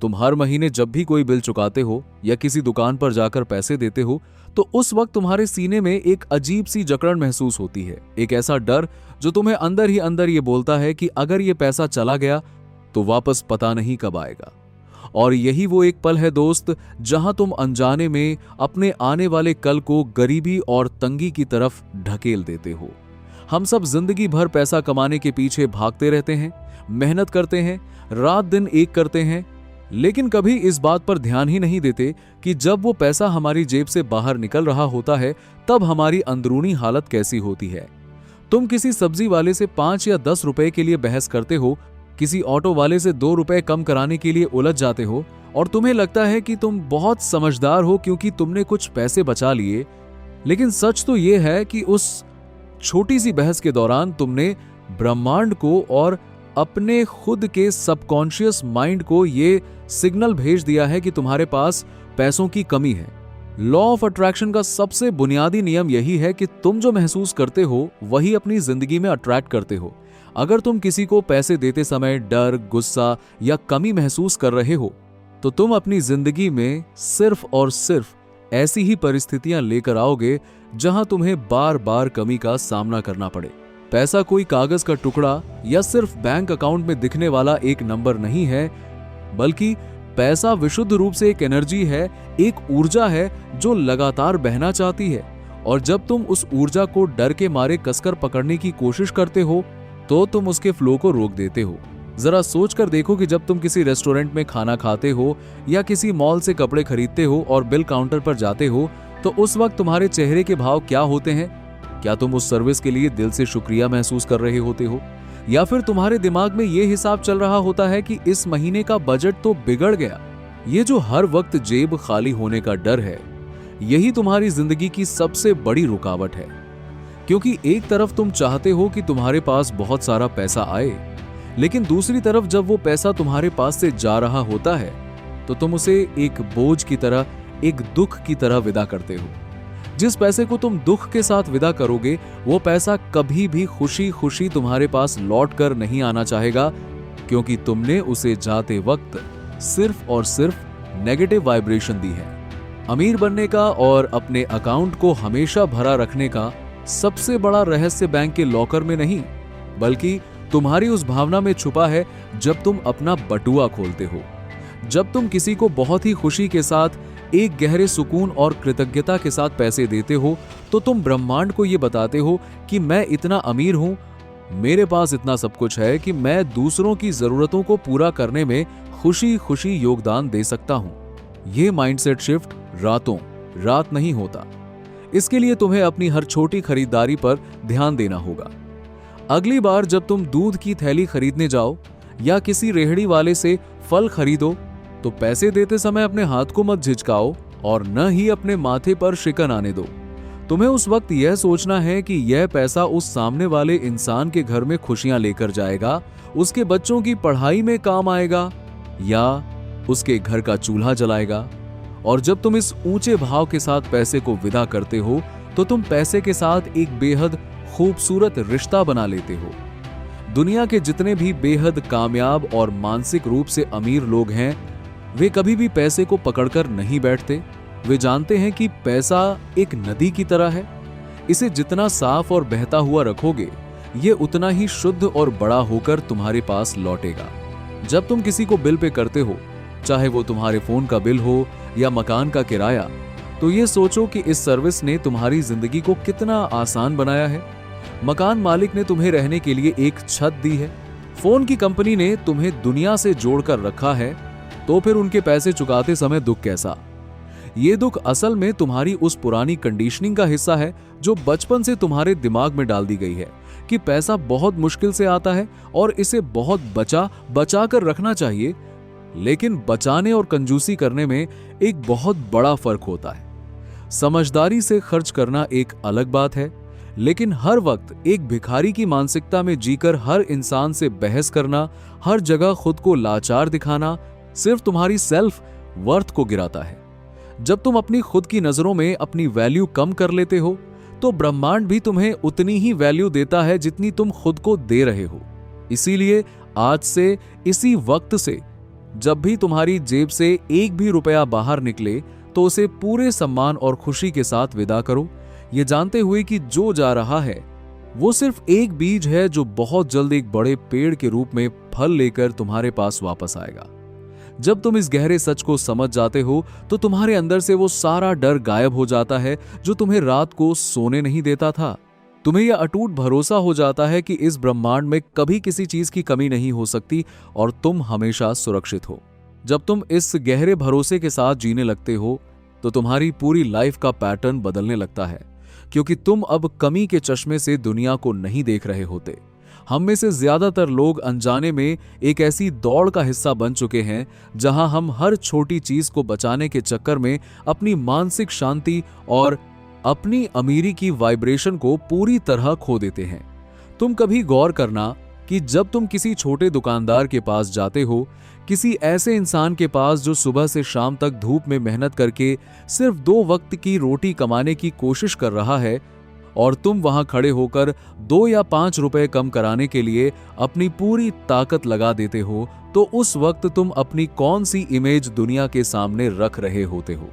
तुम हर महीने जब भी कोई बिल चुकाते हो या किसी दुकान पर जाकर पैसे देते हो तो उस वक्त तुम्हारे सीने में एक अजीब सी जकड़न महसूस होती है, एक ऐसा डर जो तुम्हें अंदर ही अंदर ये बोलता है कि अगर ये पैसा चला गया तो वापस पता नहीं कब आएगा। और यही वो एक पल है दोस्त, जहां तुम अनजाने में अपने आने वाले कल को गरीबी और तंगी की तरफ ढकेल देते हो। हम सब जिंदगी भर पैसा कमाने के पीछे भागते रहते हैं, मेहनत करते हैं, रात दिन एक करते हैं, लेकिन कभी इस बात पर ध्यान ही नहीं देते कि जब वो पैसा हमारी जेब से बाहर निकल रहा होता है तब हमारी अंदरूनी हालत कैसी होती है। तुम किसी सब्जी वाले से 5 या 10 रुपए के लिए बहस करते हो, किसी ऑटो वाले से 2 रुपए कम कराने के लिए उलझ जाते हो और तुम्हें लगता है कि तुम बहुत समझदार हो क्योंकि तुमने कुछ पैसे बचा लिए। लेकिन सच तो यह है कि उस छोटी सी बहस के दौरान तुमने ब्रह्मांड को और अपने खुद के सबकॉन्शियस माइंड को ये सिग्नल भेज दिया है कि तुम्हारे पास पैसों की कमी है। लॉ ऑफ अट्रैक्शन का सबसे बुनियादी नियम यही है कि तुम जो महसूस करते हो वही अपनी जिंदगी में अट्रैक्ट करते हो। अगर तुम किसी को पैसे देते समय डर, गुस्सा या कमी महसूस कर रहे हो तो तुम अपनी जिंदगी में सिर्फ और सिर्फ ऐसी ही परिस्थितियां लेकर आओगे जहां तुम्हें बार बार कमी का सामना करना पड़े। पैसा कोई कागज का टुकड़ा या सिर्फ बैंक अकाउंट में दिखने वाला एक नंबर नहीं है, बल्कि पैसा विशुद्ध रूप से एक एनर्जी है, एक ऊर्जा है जो लगातार बहना चाहती है। और जब तुम उस ऊर्जा को डर के मारे कसकर पकड़ने की कोशिश करते हो तो तुम उसके फ्लो को रोक देते हो। जरा सोच कर देखो कि जब तुम किसी रेस्टोरेंट में खाना खाते हो या किसी मॉल से कपड़े खरीदते हो और बिल काउंटर पर जाते हो तो उस वक्त तुम्हारे चेहरे के भाव क्या होते हैं? क्या तुम उस सर्विस के लिए दिल से शुक्रिया महसूस कर रहे होते हो, या फिर तुम्हारे दिमाग में यह हिसाब चल रहा होता है कि इस महीने का बजट तो बिगड़ गया? ये जो हर वक्त जेब खाली होने का डर है, यही तुम्हारी जिंदगी की सबसे बड़ी रुकावट है। क्योंकि एक तरफ तुम चाहते हो कि तुम्हारे पास बहुत सारा पैसा आए, लेकिन दूसरी तरफ जब वो पैसा तुम्हारे पास से जा रहा होता है तो तुम उसे एक बोझ की तरह, एक दुख की तरह विदा करते हो। जिस पैसे को तुम दुख के साथ विदा करोगे वो पैसा कभी भी खुशी खुशी तुम्हारे पास लौट कर नहीं आना चाहेगा, क्योंकि तुमने उसे जाते वक्त सिर्फ और सिर्फ नेगेटिव वाइब्रेशन दी है। अमीर बनने का और अपने अकाउंट को हमेशा भरा रखने का सबसे बड़ा रहस्य बैंक के लॉकर में नहीं, बल्कि तुम्हारी उस भावना में छुपा है जब तुम अपना बटुआ खोलते हो। जब तुम किसी को बहुत ही खुशी के साथ, एक गहरे सुकून और कृतज्ञता के साथ पैसे देते हो तो तुम ब्रह्मांड को यह बताते हो कि मैं इतना अमीर हूं, मेरे पास इतना सब कुछ है कि मैं दूसरों की जरूरतों को पूरा करने में खुशी खुशी योगदान दे सकता हूं। यह माइंडसेट शिफ्ट रातों रात नहीं होता। इसके लिए तुम्हें अपनी हर छोटी खरीदारी पर ध्यान देना होगा। अगली बार जब तुम दूध की थैली खरीदने जाओ या किसी रेहड़ी वाले से फल खरीदो तो पैसे देते समय अपने हाथ को मत झिझकाओ और न ही अपने माथे पर शिकन आने दो। तुम्हें उस वक्त यह सोचना है कि यह पैसा उस सामने वाले इंसान के घर में खुशियां लेकर जाएगा, उसके बच्चों की पढ़ाई में काम आएगा या उसके घर का चूल्हा जलाएगा। और जब तुम इस ऊंचे भाव के साथ पैसे को विदा करते हो तो तुम पैसे के साथ एक बेहद खूबसूरत रिश्ता बना लेते हो। दुनिया के जितने भी बेहद कामयाब और मानसिक रूप से अमीर लोग हैं, वे कभी भी पैसे को पकड़कर नहीं बैठते। वे जानते हैं कि पैसा एक नदी की तरह है, इसे जितना साफ और बहता हुआ रखोगे ये उतना ही शुद्ध और बड़ा होकर तुम्हारे पास लौटेगा। जब तुम किसी को बिल पे करते हो, चाहे वो तुम्हारे फोन का बिल हो या मकान का किराया, तो ये सोचो कि इस सर्विस ने तुम्हारी जिंदगी को कितना आसान बनाया है। मकान मालिक ने तुम्हें रहने के लिए एक छत दी है, फोन की कंपनी ने तुम्हें दुनिया से जोड़कर रखा है, तो फिर उनके पैसे चुकाते समय दुख कैसा? ये दुख असल में तुम्हारी उस पुरानी कंडीशनिंग का हिस्सा है जो बचपन से तुम्हारे दिमाग में डाल दी गई है कि पैसा बहुत मुश्किल से आता है और इसे बहुत बचा कर रखना चाहिए। लेकिन बचाने और कंजूसी करने में एक बहुत बड़ा फर्क होता है। समझदारी से खर्च करना एक अलग बात है, लेकिन हर वक्त एक भिखारी की मानसिकता में जीकर हर इंसान से बहस करना, हर जगह खुद को लाचार दिखाना सिर्फ तुम्हारी सेल्फ वर्थ को गिराता है। जब तुम अपनी खुद की नजरों में अपनी वैल्यू कम कर लेते हो तो ब्रह्मांड भी तुम्हें उतनी ही वैल्यू देता है जितनी तुम खुद को दे रहे हो। इसीलिए आज से, इसी वक्त से जब भी तुम्हारी जेब से एक भी रुपया बाहर निकले तो उसे पूरे सम्मान और खुशी के साथ विदा करो, ये जानते हुए कि जो जा रहा है वो सिर्फ एक बीज है जो बहुत जल्द एक बड़े पेड़ के रूप में फल लेकर तुम्हारे पास वापस आएगा। जब तुम इस गहरे सच को समझ जाते हो तो तुम्हारे अंदर से वो सारा डर गायब हो जाता है जो तुम्हें रात को सोने नहीं देता था। तुम्हें यह अटूट भरोसा हो जाता है कि इस ब्रह्मांड में कभी किसी चीज की कमी नहीं हो सकती और तुम हमेशा सुरक्षित हो। जब तुम इस गहरे भरोसे के साथ जीने लगते हो तो तुम्हारी पूरी लाइफ का पैटर्न बदलने लगता है, क्योंकि तुम अब कमी के चश्मे से दुनिया को नहीं देख रहे होते। हम में से ज्यादातर लोग अनजाने में एक ऐसी दौड़ का हिस्सा बन चुके हैं जहां हम हर छोटी चीज को बचाने के चक्कर में अपनी मानसिक शांति और अपनी अमीरी की वाइब्रेशन को पूरी तरह खो देते हैं। तुम कभी गौर करना कि जब तुम किसी छोटे दुकानदार के पास जाते हो, किसी ऐसे इंसान के पास जो सुबह से शाम तक धूप में मेहनत करके सिर्फ 2 वक्त की रोटी कमाने की कोशिश कर रहा है, और तुम वहां खड़े होकर 2 या 5 रुपए कम कराने के लिए अपनी पूरी ताकत लगा देते हो, तो उस वक्त तुम अपनी कौन सी इमेज दुनिया के सामने रख रहे होते हो।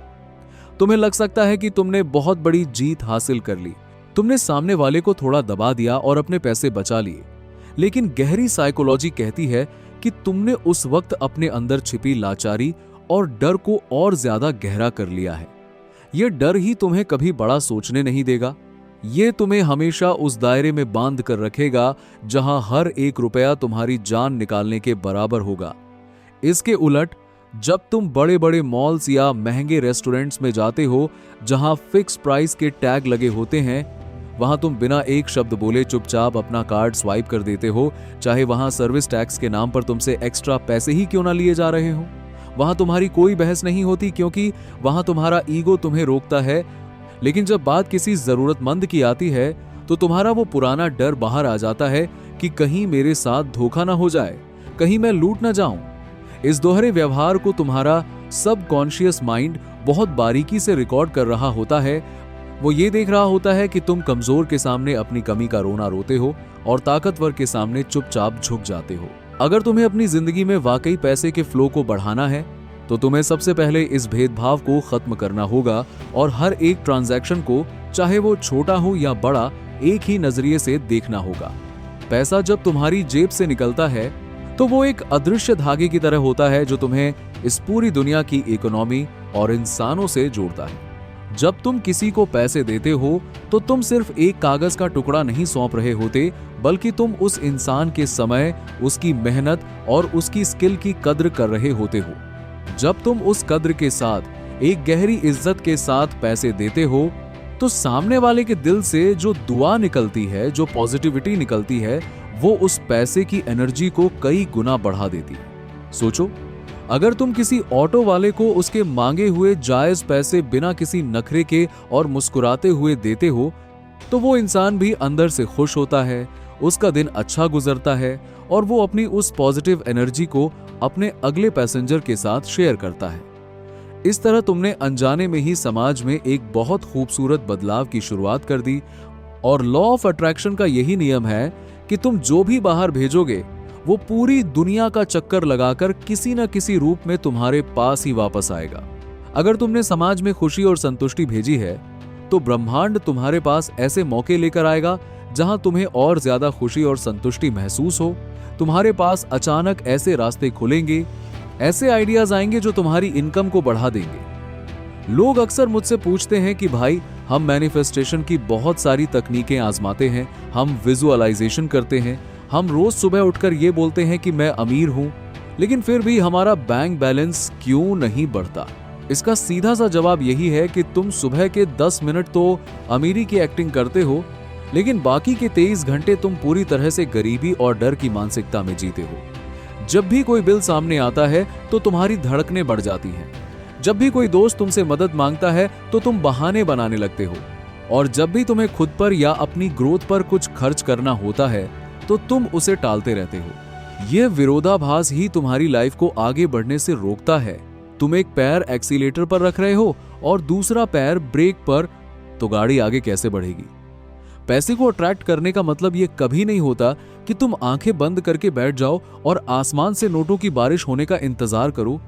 तुम्हें लग सकता है कि तुमने बहुत बड़ी जीत हासिल कर ली, तुमने सामने वाले को थोड़ा दबा दिया और अपने पैसे बचा लिए, लेकिन गहरी साइकोलॉजी कहती है कि तुमने उस वक्त अपने अंदर छिपी लाचारी और डर को और ज्यादा गहरा कर लिया है। यह डर ही तुम्हें कभी बड़ा सोचने नहीं देगा। ये तुम्हें हमेशा उस दायरे में बांध कर रखेगा जहां हर एक रुपया तुम्हारी जान निकालने के बराबर होगा। इसके उलट जब तुम बड़े बड़े मॉल्स या महंगे रेस्टोरेंट्स में जाते हो जहां फिक्स प्राइस के टैग लगे होते हैं, वहां तुम बिना एक शब्द बोले चुपचाप अपना कार्ड स्वाइप कर देते हो, चाहे वहां सर्विस टैक्स के नाम पर तुमसे एक्स्ट्रा पैसे ही क्यों ना लिए जा रहे हो। वहां तुम्हारी कोई बहस नहीं होती, क्योंकि वहां तुम्हारा ईगो तुम्हें रोकता है। लेकिन जब बात किसी जरूरतमंद की आती है तो तुम्हारा वो पुराना डर बाहर आ जाता है कि कहीं मेरे साथ धोखा ना हो जाए, कहीं मैं लूट ना जाऊं। इस दोहरे व्यवहार को तुम्हारा सबकॉन्शियस माइंड बहुत बारीकी से रिकॉर्ड कर रहा होता है। वो ये देख रहा होता है कि तुम कमजोर के सामने अपनी कमी का रोना रोते हो और ताकतवर के सामने चुपचाप झुक जाते हो। अगर तुम्हें अपनी जिंदगी में वाकई पैसे के फ्लो को बढ़ाना है तो तुम्हें सबसे पहले इस भेदभाव को खत्म करना होगा और हर एक ट्रांजैक्शन को, चाहे वो छोटा हो या बड़ा, एक ही नजरिए से देखना होगा। पैसा जब तुम्हारी जेब से निकलता है तो वो एक अदृश्य धागे की तरह होता है जो तुम्हें इस पूरी दुनिया की इकोनॉमी और इंसानों से जोड़ता है। जब तुम किसी को पैसे देते हो तो तुम सिर्फ एक कागज का टुकड़ा नहीं सौंप रहे होते, बल्कि तुम उस इंसान के समय, उसकी मेहनत और उसकी स्किल की कद्र कर रहे होते हो। जब तुम उस कद्र के साथ एक गहरी इज्जत के साथ पैसे देते हो तो सामने वाले के दिल से जो दुआ निकलती है, जो पॉजिटिविटी निकलती है, वो उस पैसे की एनर्जी को कई गुना बढ़ा देती है। सोचो, अगर तुम किसी ऑटो वाले को उसके मांगे हुए जायज पैसे बिना किसी नखरे के और मुस्कुराते हुए देते हो तो वो इंसान भी अंदर से खुश होता है, उसका दिन अच्छा गुजरता है और वो अपनी उस पॉजिटिव एनर्जी को अपने अगले पैसेंजर के साथ शेयर करता है। इस तरह तुमने अनजाने में ही समाज में एक बहुत खूबसूरत बदलाव की शुरुआत कर दी। और लॉ ऑफ अट्रैक्शन का यही नियम है कि तुम जो भी बाहर भेजोगे वो पूरी दुनिया का चक्कर लगाकर किसी न किसी रूप में तुम्हारे पास ही वापस आएगा। अगर तुमने समाज में खुशी और संतुष्टि भेजी है तो ब्रह्मांड तुम्हारे पास ऐसे मौके लेकर आएगा जहां तुम्हें और ज्यादा खुशी और संतुष्टि महसूस हो। तुम्हारे पास अचानक ऐसे रास्ते खुलेंगे, ऐसे आइडियाज आएंगे जो तुम्हारी इनकम को बढ़ा देंगे। लोग अक्सर मुझसे पूछते हैं कि भाई, हम मैनिफेस्टेशन की बहुत सारी तकनीकें आजमाते हैं, हम विजुअलाइजेशन करते हैं, हम रोज सुबह उठकर ये बोलते हैं कि मैं अमीर हूं, लेकिन फिर भी हमारा बैंक बैलेंस क्यों नहीं बढ़ता। इसका सीधा सा जवाब यही है कि तुम सुबह के 10 मिनट तो अमीरी की एक्टिंग करते हो, लेकिन बाकी के 23 घंटे तुम पूरी तरह से गरीबी और डर की मानसिकता में जीते हो। जब भी कोई बिल सामने आता है तो तुम्हारी धड़कनें बढ़ जाती हैं। जब भी कोई दोस्त तुमसे मदद मांगता है तो तुम बहाने बनाने लगते हो, और जब भी तुम्हें खुद पर या अपनी ग्रोथ पर कुछ खर्च करना होता है तो तुम उसे टालते रहते हो। यह विरोधाभास ही तुम्हारी लाइफ को आगे बढ़ने से रोकता है। तुम एक पैर एक्सीलेटर पर रख रहे हो और दूसरा पैर ब्रेक पर, तो गाड़ी आगे कैसे बढ़ेगी। पैसे को अट्रैक्ट करने का मतलब ये कभी नहीं होता कि तुम आंखें बंद करके बैठ जाओ और आसमान से नोटों की बारिश होने का इंतजार करो।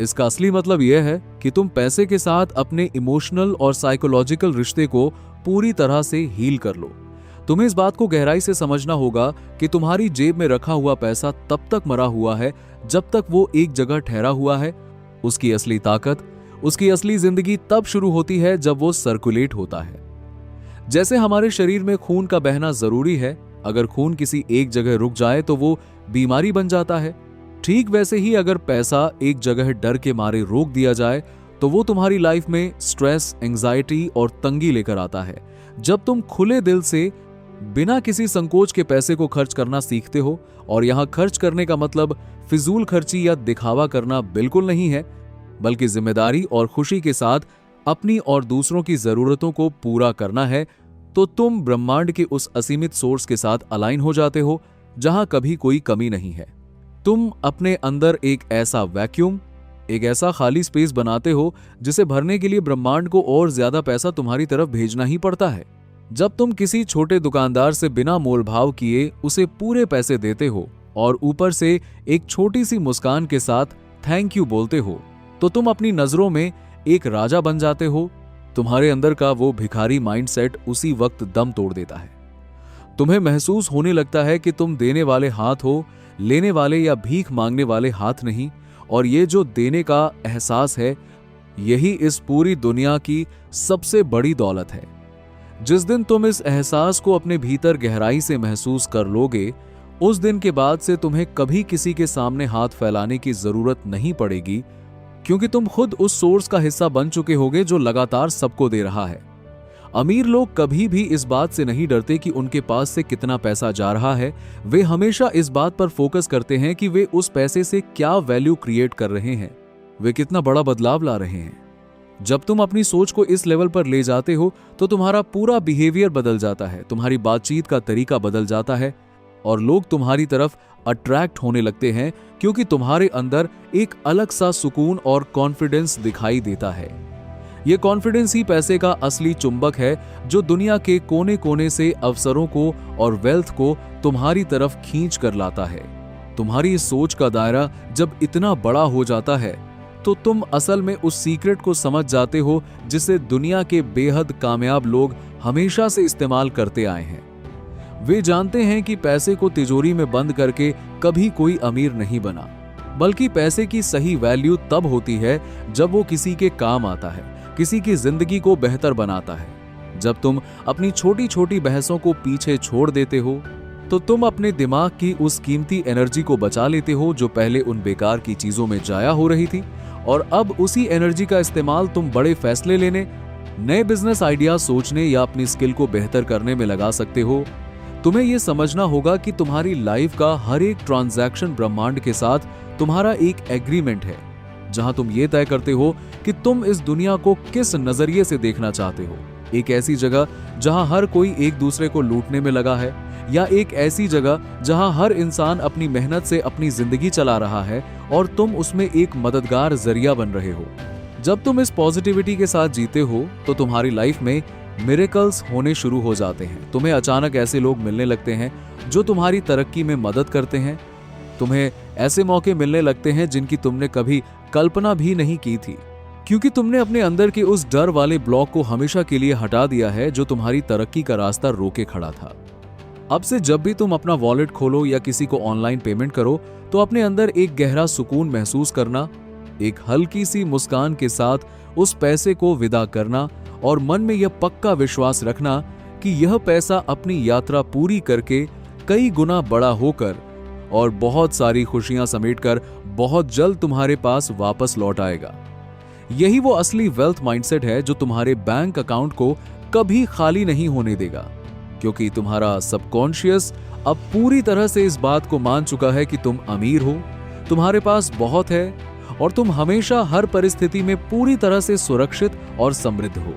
इसका असली मतलब यह है कि तुम पैसे के साथ अपने इमोशनल और साइकोलॉजिकल रिश्ते को पूरी तरह से हील कर लो। तुम्हें इस बात को गहराई से समझना होगा कि तुम्हारी जेब में रखा हुआ पैसा तब तक मरा हुआ है जब तक वो एक जगह ठहरा हुआ है। उसकी असली ताकत, उसकी असली जिंदगी तब शुरू होती है जब वो सर्कुलेट होता है। जैसे हमारे शरीर में खून का बहना जरूरी है, अगर खून किसी एक जगह रुक जाए तो वो बीमारी बन जाता है। ठीक वैसे ही अगर पैसा एक जगह डर के मारे रोक दिया जाए तो वो तुम्हारी लाइफ में स्ट्रेस, एंजाइटी और तंगी लेकर आता है। जब तुम खुले दिल से बिना किसी संकोच के पैसे को खर्च करना सीखते हो, और यहां खर्च करने का मतलब फिजूल खर्ची या दिखावा करना बिल्कुल नहीं है, बल्कि जिम्मेदारी और खुशी के साथ अपनी और दूसरों की जरूरतों को पूरा करना है, तो तुम ब्रह्मांड के उस असीमित सोर्स के साथ अलाइन हो जाते हो जहां कभी कोई कमी नहीं है। तुम अपने अंदर एक ऐसा वैक्यूम, एक ऐसा खाली स्पेस बनाते हो जिसे भरने के लिए ब्रह्मांड को और ज्यादा पैसा तुम्हारी तरफ भेजना ही पड़ता है। जब तुम किसी छोटे दुकानदार से बिना मोल भाव किए उसे पूरे पैसे देते हो और ऊपर से एक छोटी सी मुस्कान के साथ थैंक यू बोलते हो, तो तुम अपनी नजरों में एक राजा बन जाते हो। तुम्हारे अंदर का वो भिखारी माइंडसेट उसी वक्त दम तोड़ देता है। तुम्हें महसूस होने लगता है कि तुम देने वाले हाथ हो, लेने वाले या भीख मांगने वाले हाथ नहीं। और ये जो देने का एहसास है, यही इस पूरी दुनिया की सबसे बड़ी दौलत है। जिस दिन तुम इस एहसास को अपने भीतर गहराई से महसूस कर लोगे, उस दिन के बाद से तुम्हें कभी किसी के सामने हाथ फैलाने की जरूरत नहीं पड़ेगी, क्योंकि तुम खुद उस सोर्स का हिस्सा बन चुके होगे जो लगातार सबको दे रहा है। अमीर लोग कभी भी इस बात से नहीं डरते कि उनके पास से कितना पैसा जा रहा है। वे हमेशा इस बात पर फोकस करते हैं कि वे उस पैसे से क्या वैल्यू क्रिएट कर रहे हैं, वे कितना बड़ा बदलाव ला रहे हैं। जब तुम अपनी सोच को इस लेवल पर ले जाते हो तो तुम्हारा पूरा बिहेवियर बदल जाता है, तुम्हारी बातचीत का तरीका बदल जाता है और लोग तुम्हारी तरफ अट्रैक्ट होने लगते हैं, क्योंकि तुम्हारे अंदर एक अलग सा सुकून और कॉन्फिडेंस दिखाई देता है। यह कॉन्फिडेंस ही पैसे का असली चुंबक है जो दुनिया के कोने कोने से अवसरों को और वेल्थ को तुम्हारी तरफ खींच कर लाता है। तुम्हारी इस सोच का दायरा जब इतना बड़ा हो जाता है तो तुम असल में उस सीक्रेट को समझ जाते हो जिसे दुनिया के बेहद कामयाब लोग हमेशा से इस्तेमाल करते आए हैं। वे जानते हैं कि पैसे को तिजोरी में बंद करके कभी कोई अमीर नहीं बना, बल्कि पैसे की सही वैल्यू तब होती है जब वो किसी के काम आता है, किसी की जिंदगी को बेहतर बनाता है। जब तुम अपनी छोटी छोटी बहसों को पीछे छोड़ देते हो तो तुम अपने दिमाग की उस कीमती एनर्जी को बचा लेते हो जो पहले उन बेकार की चीजों में जाया हो रही थी, और अब उसी एनर्जी का इस्तेमाल तुम बड़े फैसले लेने, नए बिजनेस आइडिया सोचने या अपनी स्किल को बेहतर करने में लगा सकते हो। तुम्हें यह समझना होगा कि तुम्हारी लाइफ का हर एक ट्रांजैक्शन ब्रह्मांड के साथ तुम्हारा एक एग्रीमेंट है, जहां तुम ये तय करते हो कि तुम इस दुनिया को किस नजरिए से देखना चाहते हो। एक ऐसी जगह जहां हर कोई एक दूसरे को लूटने में लगा है, या एक ऐसी जगह जहां हर इंसान अपनी मेहनत से अपनी जिंदगी चला रहा है और तुम उसमें एक मददगार जरिया बन रहे हो। जब तुम इस पॉजिटिविटी के साथ जीते हो तो तुम्हारी लाइफ में मिरेकल्स होने शुरू हो जाते हैं। तुम्हें अचानक ऐसे लोग मिलने लगते हैं जो तुम्हारी तरक्की में मदद करते हैं। तुम्हें ऐसे मौके मिलने लगते हैं जिनकी तुमने कभी कल्पना भी नहीं की थी, क्योंकि तुमने अपने अंदर के उस डर वाले ब्लॉक को हमेशा के लिए हटा दिया है जो तुम्हारी तरक्की का रास्ता रोके खड़ा था। अब से जब भी तुम अपना वॉलेट खोलो या किसी को ऑनलाइन पेमेंट करो तो अपने अंदर एक गहरा सुकून महसूस करना, एक हल्की सी मुस्कान के साथ उस पैसे को विदा करना और मन में यह पक्का विश्वास रखना कि यह पैसा अपनी यात्रा पूरी करके कई गुना बड़ा होकर और बहुत सारी खुशियां समेटकर बहुत जल्द तुम्हारे पास वापस लौट आएगा। यही वो असली वेल्थ माइंडसेट है जो तुम्हारे बैंक अकाउंट को कभी खाली नहीं होने देगा, क्योंकि तुम्हारा सबकॉन्शियस अब पूरी तरह से इस बात को मान चुका है कि तुम अमीर हो, तुम्हारे पास बहुत है और तुम हमेशा हर परिस्थिति में पूरी तरह से सुरक्षित और समृद्ध हो।